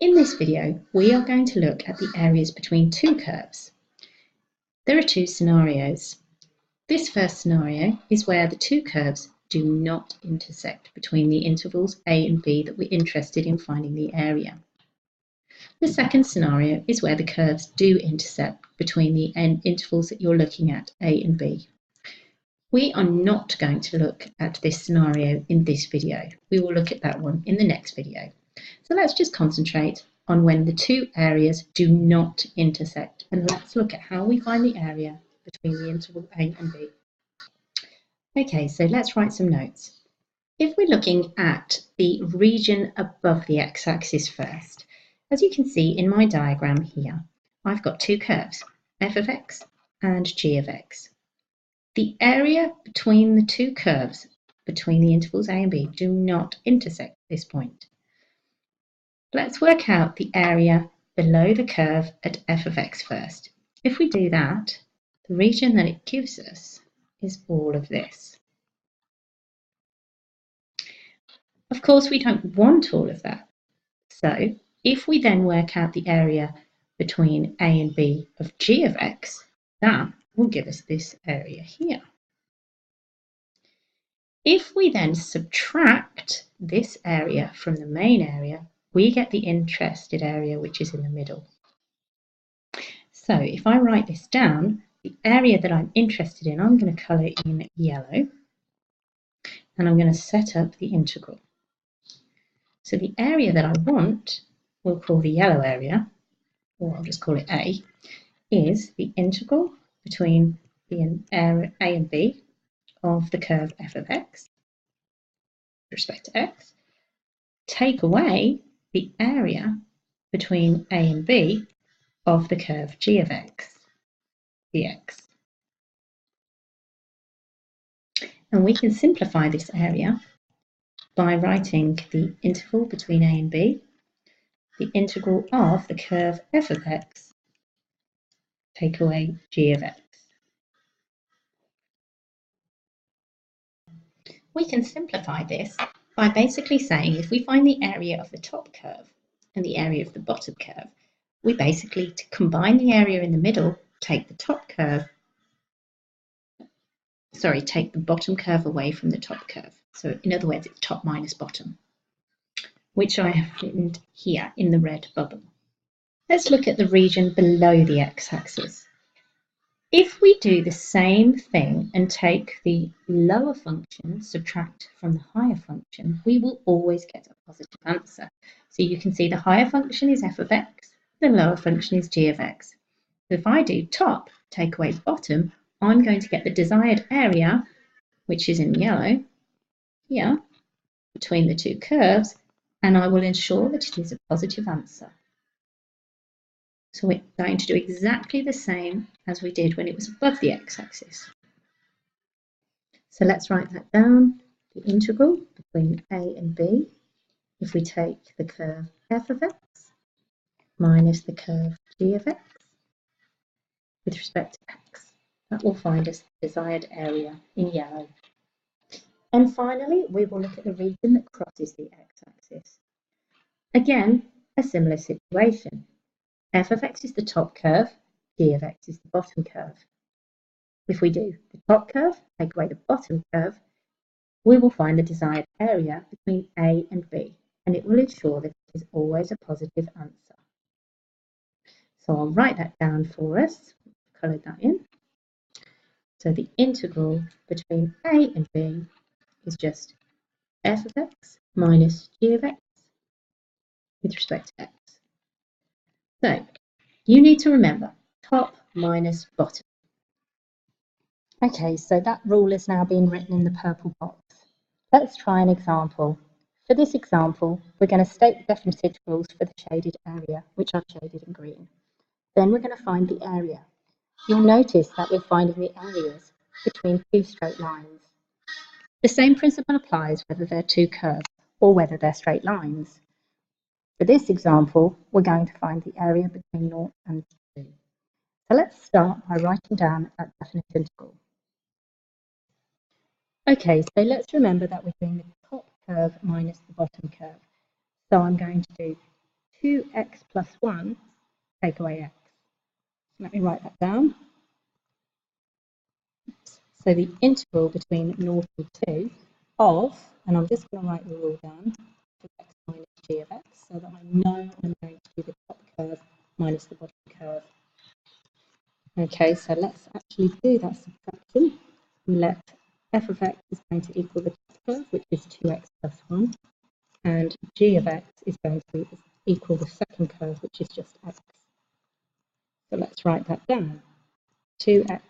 In this video, we are going to look at the areas between two curves. There are two scenarios. This first scenario is where the two curves do not intersect between the intervals a and b that we're interested in finding the area. The second scenario is where the curves do intersect between the intervals that you're looking at, a and b. We are not going to look at this scenario in this video. We will look at that one in the next video. So let's just concentrate on when the two areas do not intersect, and let's look at how we find the area between the interval a and b. Okay, so let's write some notes. If we're looking at the region above the x-axis first, as you can see in my diagram here, I've got two curves, f of x and g of x. The area between the two curves, between the intervals a and b, do not intersect at this point. Let's work out the area below the curve at f of x first. If we do that, the region that it gives us is all of this. Of course, we don't want all of that. So if we then work out the area between a and b of g of x, that will give us this area here. If we then subtract this area from the main area, we get the interested area, which is in the middle. So if I write this down, the area that I'm interested in, I'm going to colour in yellow, and I'm going to set up the integral. So the area that I want, we'll call the yellow area, or I'll just call it A, is the integral between the area A and B of the curve f of x with respect to x, take away the area between A and B of the curve g of x dx. And we can simplify this area by writing the interval between a and b, the integral of the curve f of x, take away g of x. We can simplify this by basically saying if we find the area of the top curve and the area of the bottom curve, we basically, to combine the area in the middle, take the bottom curve away from the top curve. So in other words, it's top minus bottom, which I have written here in the red bubble. Let's look at the region below the x-axis. If we do the same thing and take the lower function, subtract from the higher function, we will always get a positive answer. So you can see the higher function is f of x, the lower function is g of x. So if I do top, take away bottom, I'm going to get the desired area, which is in yellow, here, between the two curves, and I will ensure that it is a positive answer. So we're going to do exactly the same as we did when it was above the x-axis. So let's write that down. The integral between a and b, if we take the curve f of x minus the curve g of x with respect to x, that will find us the desired area in yellow. And finally, we will look at the region that crosses the x-axis. Again, a similar situation. F of x is the top curve, g of x is the bottom curve. If we do the top curve, take away the bottom curve, we will find the desired area between a and b, and it will ensure that it is always a positive answer. So I'll write that down for us, coloured that in. So the integral between a and b is just f of x minus g of x with respect to x. So you need to remember top minus bottom. Okay, so that rule is now being written in the purple box. Let's try an example. For this example, we're going to state the definite integrals for the shaded area, which I've shaded in green. Then we're going to find the area. You'll notice that we're finding the areas between two straight lines. The same principle applies whether they're two curves or whether they're straight lines. For this example, we're going to find the area between 0 and 2. So let's start by writing down that definite integral. Okay, so let's remember that we're doing the top curve minus the bottom curve. So I'm going to do 2x plus 1, take away x. Let me write that down. So the integral between 0 and 2 of, and I'm just going to write the rule down, x minus g of x, so that I know I'm going to do the top curve minus the bottom curve. Okay, so let's actually do that subtraction. Let f of x is going to equal the top curve, which is 2x plus 1, and g of x is going to equal the second curve, which is just x. So let's write that down. 2x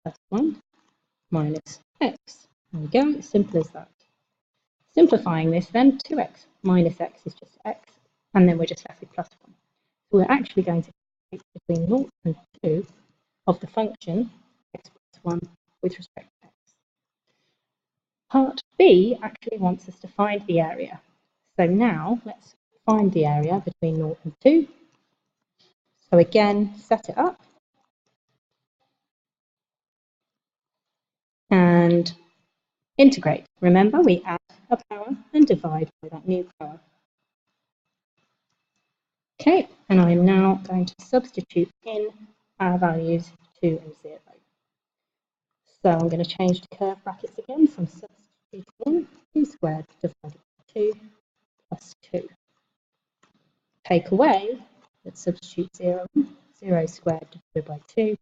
plus 1 minus x. There we go, simple as that. Simplifying this then, 2x minus x is just x, and then we're just left with plus 1. So we're actually going to take between 0 and 2 of the function x plus 1 with respect to x. Part B actually wants us to find the area. So now let's find the area between 0 and 2. So again, set it up. And integrate. Remember, we add a power and divide by that new power. Okay, and I'm now going to substitute in our values 2 and 0. So I'm going to change the curve brackets again from substituting in 2 squared divided by 2 plus 2. Take away, let's substitute 0 in, 0 squared divided by 2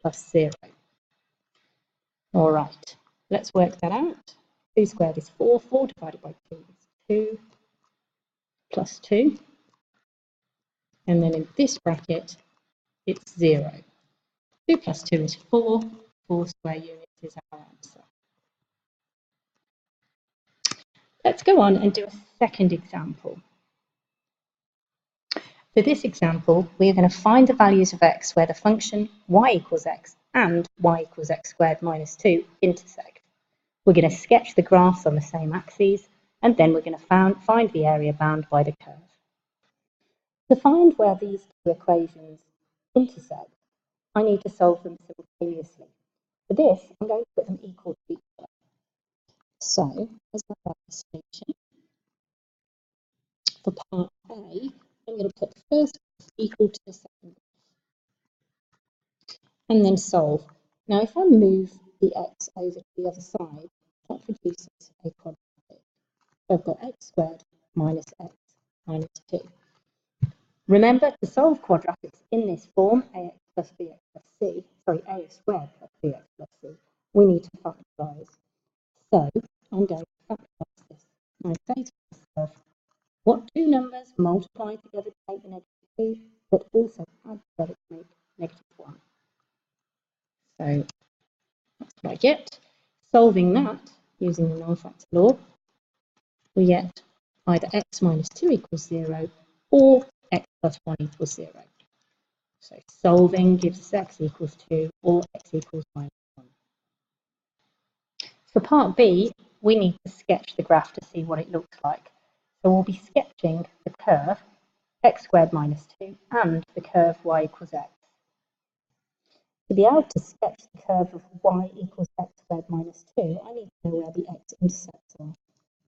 plus 0. All right, let's work that out. 2 squared is 4, 4 divided by 2 is 2 plus 2. And then in this bracket, it's 0. 2 plus 2 is 4. 4 square units is our answer. Let's go on and do a second example. For this example, we are going to find the values of x where the function y equals x and y equals x squared minus 2 intersect. We're going to sketch the graphs on the same axes, and then we're going to find the area bound by the curve. To find where these two equations intersect, I need to solve them simultaneously. For this, I'm going to put them equal to each other. So, as my solution, for part A, I'm going to put the first equal to the second, and then solve. Now, if I move the x over to the other side, that produces a quadratic. I've got x squared minus x minus 2. Remember, to solve quadratics in this form, ax plus bx plus c, sorry, a squared plus bx plus c, we need to factorise. So I'm going to factorise this. I say to myself, what two numbers multiply together to make the negative 2, but also add together to make negative 1? So that's what I get. Solving that using the non-factor law, we get either x minus 2 equals 0 or x plus 1 equals 0. So solving gives us x equals 2 or x equals minus 1. For part B, we need to sketch the graph to see what it looks like. So we'll be sketching the curve x squared minus 2 and the curve y equals x. To be able to sketch the curve of y equals x squared minus 2, I need to know where the x-intercepts are.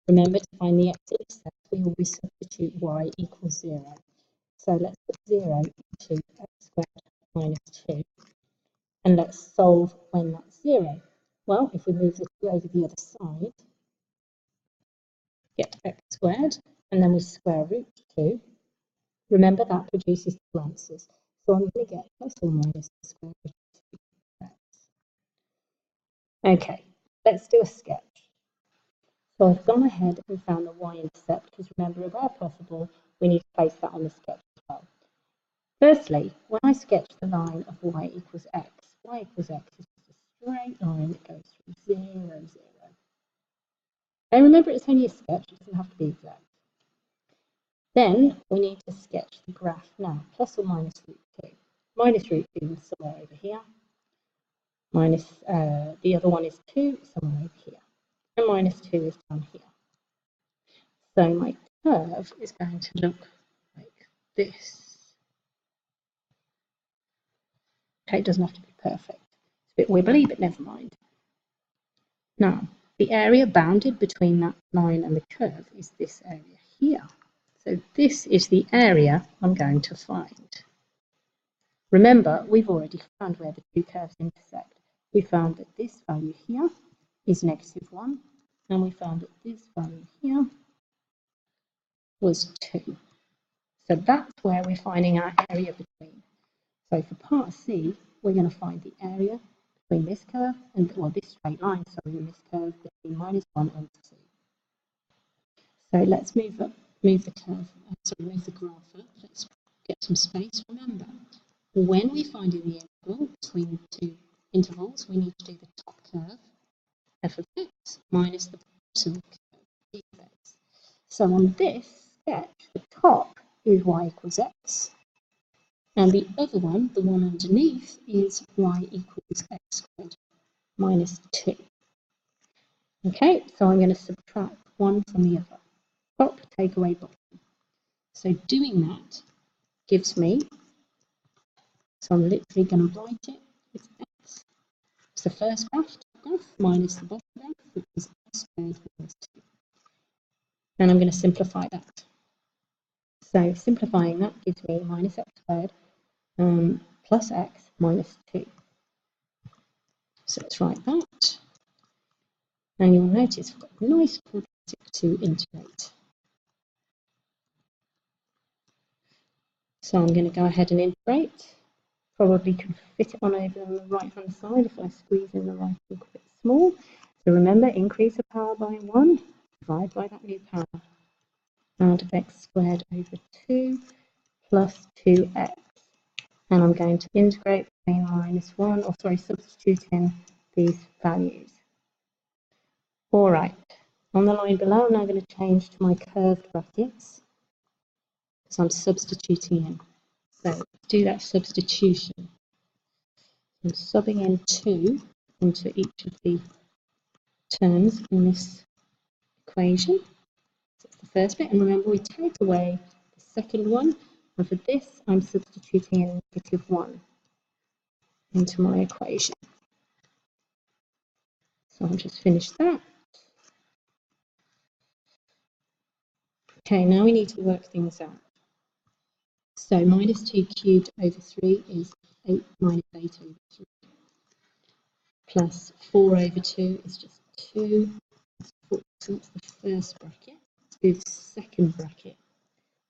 Remember, to find the x-intercepts, we always substitute y equals 0. So let's put 0 into x squared minus 2, and let's solve when that's 0. Well, if we move the 2 over the other side, get x squared, and then we square root 2. Remember, that produces 2 answers. So I'm going to get plus or minus the square root of 2x. Okay, let's do a sketch. So I've gone ahead and found the y-intercept, because remember, where possible, we need to place that on the sketch as well. Firstly, when I sketch the line of y equals x is just a straight line that goes from 0, 0. And remember, it's only a sketch, it doesn't have to be exact. Then we need to sketch the graph now, plus or minus root 2. Minus root 2 is somewhere over here. Minus, the other one is 2, somewhere over here. And minus 2 is down here. So my curve is going to look like this. Okay, it doesn't have to be perfect. It's a bit wibbly, but never mind. Now, the area bounded between that line and the curve is this area here. So this is the area I'm going to find. Remember, we've already found where the two curves intersect. We found that this value here is -1, and we found that this value here was 2. So that's where we're finding our area between. So for part C, we're going to find the area between this curve and, well, this straight line, sorry, and this curve between -1 and 2. So let's move the graph up. Let's get some space. Remember, when we're finding the integral between two intervals, we need to do the top curve, f of x, minus the bottom curve, g of x. So on this sketch, the top is y equals x, and the other one, the one underneath, is y equals x squared minus 2. Okay, so I'm going to subtract one from the other. Top, take away bottom. So doing that gives me, so I'm literally going to write it, it's x. It's the first graph, minus the bottom graph, which is x squared minus 2. And I'm going to simplify that. So simplifying that gives me minus x squared plus x minus 2. So let's write that. And you'll notice we've got a nice quadratic to integrate. So I'm going to go ahead and integrate. Probably can fit it on over on the right hand side if I squeeze in the right a little bit small. So remember, increase the power by 1, divide by that new power. Out of x squared over 2 plus 2x. And I'm going to integrate between -1, or sorry, substitute in these values. All right, on the line below, I'm now going to change to my curved brackets because I'm substituting in. So let's do that substitution. I'm subbing in 2 into each of the terms in this equation. So that's the first bit, and remember we take away the second one, and for this I'm substituting in -1 into my equation. So I'll just finish that. Okay, now we need to work things out. So -2 cubed over 3 is 8 minus 8 over 3. Plus 4 over 2 is just 2. So that's the first bracket. Let's do the second bracket.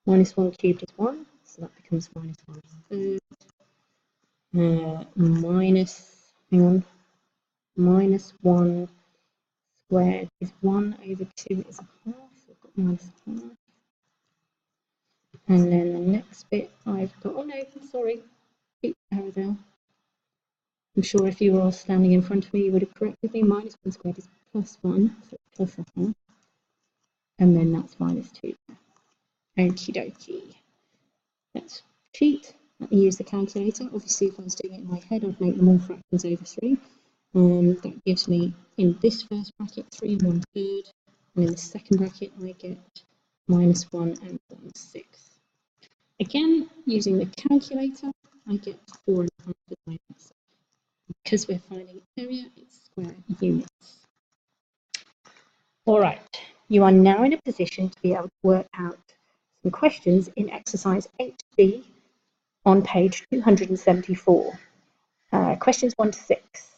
-1 cubed is 1, so that becomes -1 third. -1 squared is 1 over 2 is a half. So I've got -1/2. And then the next bit I've got, oh no, sorry, keep the there. I'm sure if you were all standing in front of me, you would have corrected me. -1 squared is +1, so plus a half. And then that's -2. Okie dokie. Let's cheat. Let me use the calculator. Obviously, if I was doing it in my head, I'd make them all fractions over 3. That gives me, in this first bracket, 3 1/3. And in the second bracket, I get -1 and 1/6. Again, using the calculator, I get 4.5 as my answer. Because we're finding area, it's square units. All right, you are now in a position to be able to work out some questions in exercise 8B on page 274. Questions 1 to 6.